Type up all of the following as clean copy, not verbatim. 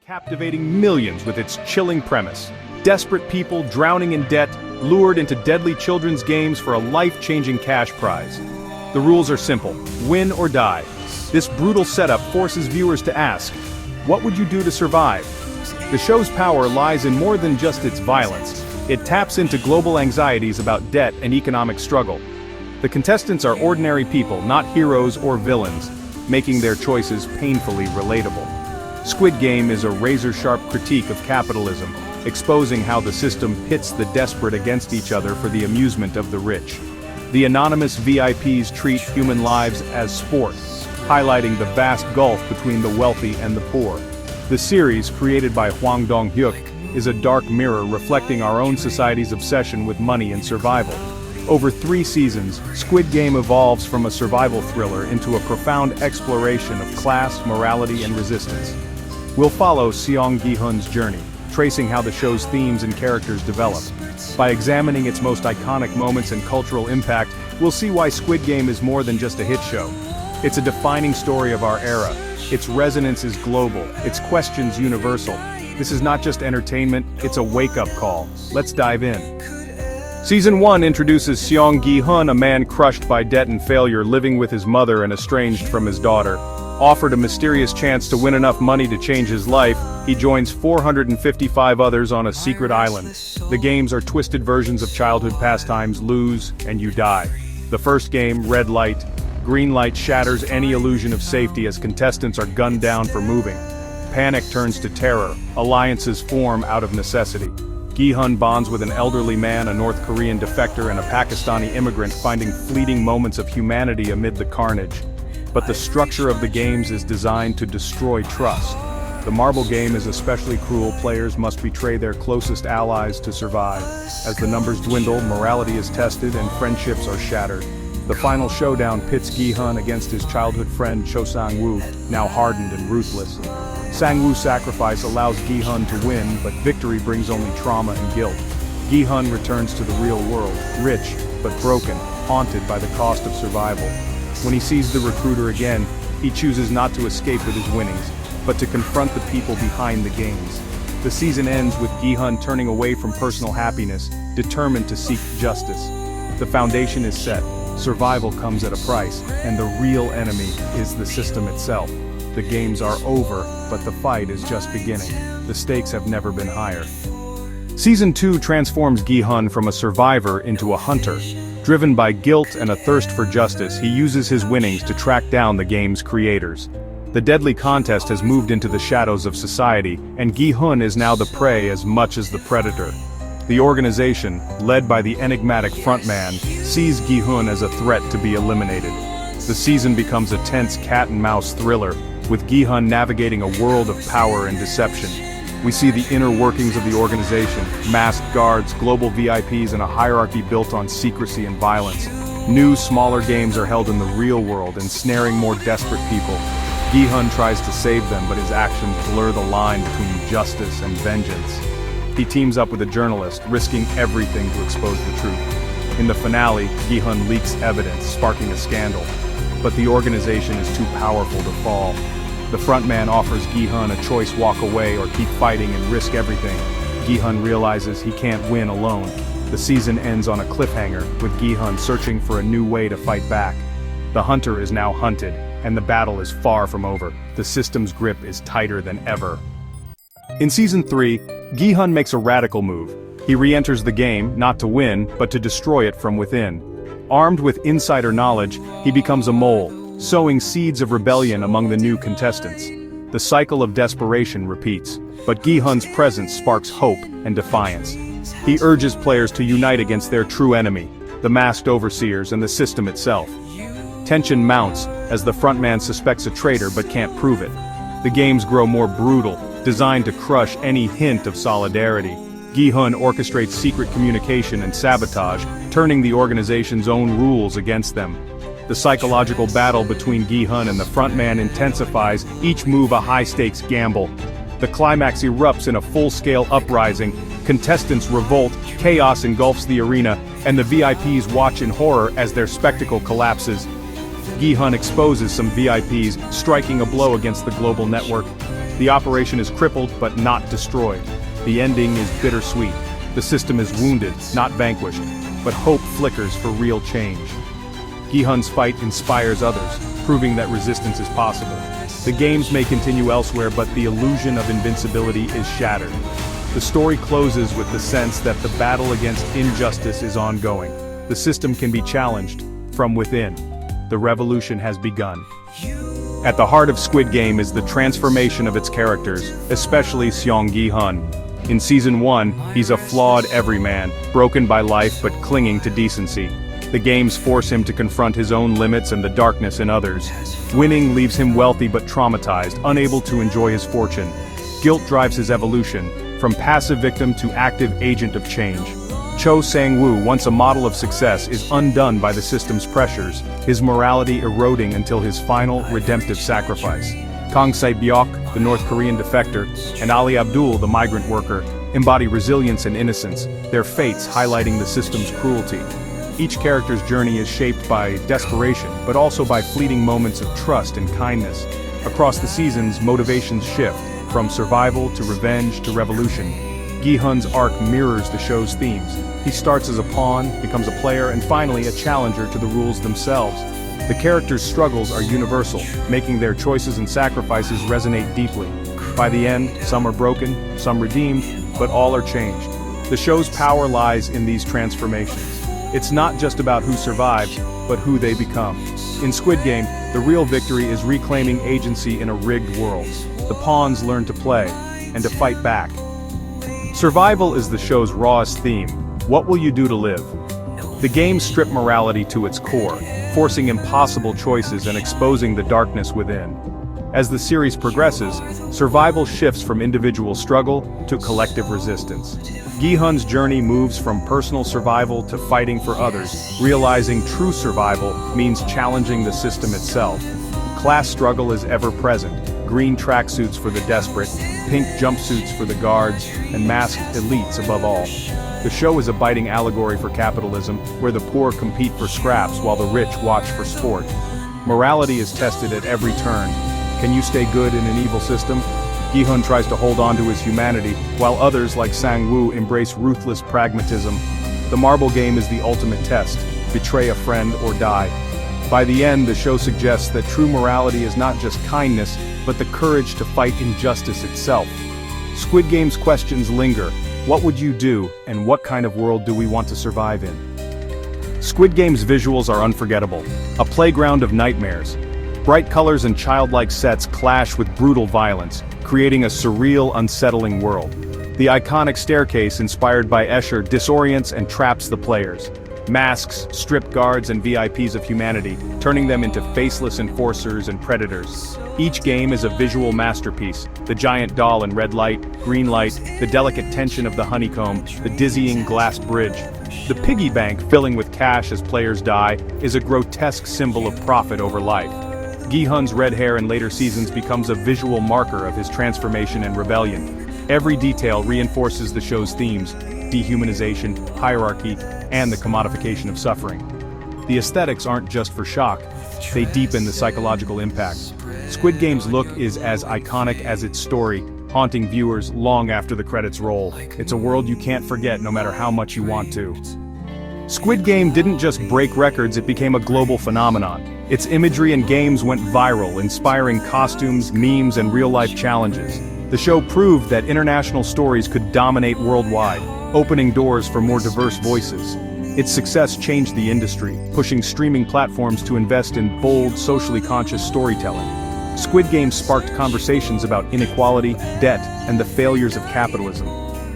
captivating millions with its chilling premise. Desperate people drowning in debt, lured into deadly children's games for a life-changing cash prize. The rules are simple: win or die. This brutal setup forces viewers to ask, what would you do to survive? The show's power lies in more than just its violence. It taps into global anxieties about debt and economic struggle. The contestants are ordinary people, not heroes or villains, making their choices painfully relatable. Squid Game is a razor-sharp critique of capitalism, exposing how the system pits the desperate against each other for the amusement of the rich. The anonymous VIPs treat human lives as sport, highlighting the vast gulf between the wealthy and the poor. The series, created by Hwang Dong-hyuk, is a dark mirror reflecting our own society's obsession with money and survival. Over 3 seasons, Squid Game evolves from a survival thriller into a profound exploration of class, morality, and resistance. We'll follow Seong Gi-hun's journey, tracing how the show's themes and characters develop. By examining its most iconic moments and cultural impact, we'll see why Squid Game is more than just a hit show. It's a defining story of our era. Its resonance is global, its questions universal. This is not just entertainment, it's a wake-up call. Let's dive in. Season 1 introduces Seong Gi-hun, a man crushed by debt and failure, living with his mother and estranged from his daughter. Offered a mysterious chance to win enough money to change his life, he joins 455 others on a secret island. The games are twisted versions of childhood pastimes: lose, and you die. The first game, red light, green light, shatters any illusion of safety as contestants are gunned down for moving. Panic turns to terror, alliances form out of necessity. Gi-hun bonds with an elderly man, a North Korean defector, and a Pakistani immigrant, finding fleeting moments of humanity amid the carnage. But the structure of the games is designed to destroy trust. The marble game is especially cruel. Players must betray their closest allies to survive. As the numbers dwindle, morality is tested and friendships are shattered. The final showdown pits Gi-hun against his childhood friend Cho Sang-woo, now hardened and ruthless. Sang-woo's sacrifice allows Gi-hun to win, but victory brings only trauma and guilt. Gi-hun returns to the real world, rich but broken, haunted by the cost of survival. When he sees the recruiter again, he chooses not to escape with his winnings, but to confront the people behind the games. The season ends with Gi-hun turning away from personal happiness, determined to seek justice. The foundation is set, survival comes at a price, and the real enemy is the system itself. The games are over, but the fight is just beginning. The stakes have never been higher. Season 2 transforms Gi-hun from a survivor into a hunter. Driven by guilt and a thirst for justice, he uses his winnings to track down the game's creators. The deadly contest has moved into the shadows of society, and Gi-hun is now the prey as much as the predator. The organization, led by the enigmatic frontman, sees Gi-hun as a threat to be eliminated. The season becomes a tense cat-and-mouse thriller, with Gi-hun navigating a world of power and deception. We see the inner workings of the organization: masked guards, global VIPs, and a hierarchy built on secrecy and violence. New, smaller games are held in the real world, ensnaring more desperate people. Gi-hun tries to save them, but his actions blur the line between justice and vengeance. He teams up with a journalist, risking everything to expose the truth. In the finale, Gi-hun leaks evidence, sparking a scandal. But the organization is too powerful to fall. The frontman offers Gi-hun a choice: walk away or keep fighting and risk everything. Gi-hun realizes he can't win alone. The season ends on a cliffhanger, with Gi-hun searching for a new way to fight back. The hunter is now hunted, and the battle is far from over. The system's grip is tighter than ever. In Season 3, Gi-hun makes a radical move. He re-enters the game, not to win, but to destroy it from within. Armed with insider knowledge, he becomes a mole, sowing seeds of rebellion among the new contestants. The cycle of desperation repeats, but Gi-hun's presence sparks hope and defiance. He urges players to unite against their true enemy, the masked overseers and the system itself. Tension mounts as the frontman suspects a traitor but can't prove it. The games grow more brutal, designed to crush any hint of solidarity. Gi-hun orchestrates secret communication and sabotage, turning the organization's own rules against them. The psychological battle between Gi-hun and the frontman intensifies, each move a high-stakes gamble. The climax erupts in a full-scale uprising. Contestants revolt, chaos engulfs the arena, and the VIPs watch in horror as their spectacle collapses. Gi-hun exposes some VIPs, striking a blow against the global network. The operation is crippled but not destroyed. The ending is bittersweet. The system is wounded, not vanquished, but hope flickers for real change. Gi-hun's fight inspires others, proving that resistance is possible. The games may continue elsewhere, but the illusion of invincibility is shattered. The story closes with the sense that the battle against injustice is ongoing. The system can be challenged from within. The revolution has begun. At the heart of Squid Game is the transformation of its characters, especially Seong Gi-hun. In Season 1, he's a flawed everyman, broken by life but clinging to decency. The games force him to confront his own limits and the darkness in others. Winning leaves him wealthy but traumatized, unable to enjoy his fortune. Guilt drives his evolution, from passive victim to active agent of change. Cho Sang-woo, once a model of success, is undone by the system's pressures, his morality eroding until his final, redemptive sacrifice. Kang Se-byok, the North Korean defector, and Ali Abdul, the migrant worker, embody resilience and innocence, their fates highlighting the system's cruelty. Each character's journey is shaped by desperation, but also by fleeting moments of trust and kindness. Across the seasons, motivations shift, from survival to revenge to revolution. Gi-hun's arc mirrors the show's themes. He starts as a pawn, becomes a player, and finally a challenger to the rules themselves. The characters' struggles are universal, making their choices and sacrifices resonate deeply. By the end, some are broken, some redeemed, but all are changed. The show's power lies in these transformations. It's not just about who survives, but who they become. In Squid Game, the real victory is reclaiming agency in a rigged world. The pawns learn to play, and to fight back. Survival is the show's rawest theme. What will you do to live? The games strip morality to its core, forcing impossible choices and exposing the darkness within. As the series progresses, survival shifts from individual struggle to collective resistance. Gi-hun's journey moves from personal survival to fighting for others, realizing true survival means challenging the system itself. Class struggle is ever present, green tracksuits for the desperate, pink jumpsuits for the guards, and masked elites above all. The show is a biting allegory for capitalism, where the poor compete for scraps while the rich watch for sport. Morality is tested at every turn. Can you stay good in an evil system? Gi-hun tries to hold on to his humanity, while others like Sang-woo embrace ruthless pragmatism. The marble game is the ultimate test: betray a friend or die. By the end, the show suggests that true morality is not just kindness, but the courage to fight injustice itself. Squid Game's questions linger. What would you do, and what kind of world do we want to survive in? Squid Game's visuals are unforgettable, a playground of nightmares. Bright colors and childlike sets clash with brutal violence, creating a surreal, unsettling world. The iconic staircase inspired by Escher disorients and traps the players. Masks strip guards and VIPs of humanity, turning them into faceless enforcers and predators. Each game is a visual masterpiece: the giant doll in red light, green light, the delicate tension of the honeycomb, the dizzying glass bridge. The piggy bank filling with cash as players die is a grotesque symbol of profit over life. Gi-hun's red hair in later seasons becomes a visual marker of his transformation and rebellion. Every detail reinforces the show's themes: dehumanization, hierarchy, and the commodification of suffering. The aesthetics aren't just for shock, they deepen the psychological impact. Squid Game's look is as iconic as its story, haunting viewers long after the credits roll. It's a world you can't forget no matter how much you want to. Squid Game didn't just break records, it became a global phenomenon. Its imagery and games went viral, inspiring costumes, memes, and real-life challenges. The show proved that international stories could dominate worldwide, opening doors for more diverse voices. Its success changed the industry, pushing streaming platforms to invest in bold, socially conscious storytelling. Squid Game sparked conversations about inequality, debt, and the failures of capitalism.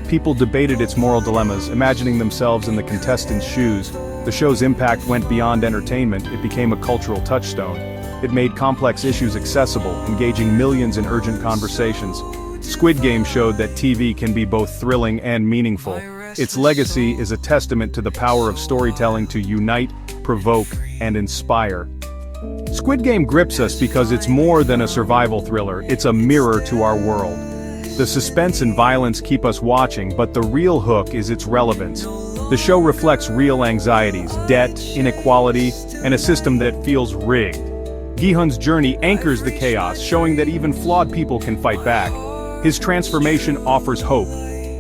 People debated its moral dilemmas, imagining themselves in the contestants' shoes. The show's impact went beyond entertainment, it became a cultural touchstone. It made complex issues accessible, engaging millions in urgent conversations. Squid Game showed that TV can be both thrilling and meaningful. Its legacy is a testament to the power of storytelling to unite, provoke, and inspire. Squid Game grips us because it's more than a survival thriller, it's a mirror to our world. The suspense and violence keep us watching, but the real hook is its relevance. The show reflects real anxieties, debt, inequality, and a system that feels rigged. Gi-hun's journey anchors the chaos, showing that even flawed people can fight back. His transformation offers hope.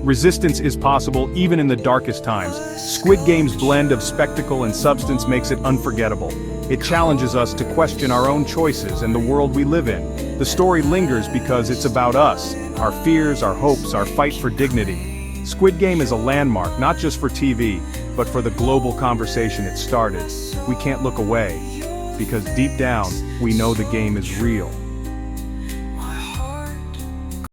Resistance is possible even in the darkest times. Squid Game's blend of spectacle and substance makes it unforgettable. It challenges us to question our own choices and the world we live in. The story lingers because it's about us, our fears, our hopes, our fight for dignity. Squid Game is a landmark not just for TV, but for the global conversation it started. We can't look away, because deep down, we know the game is real.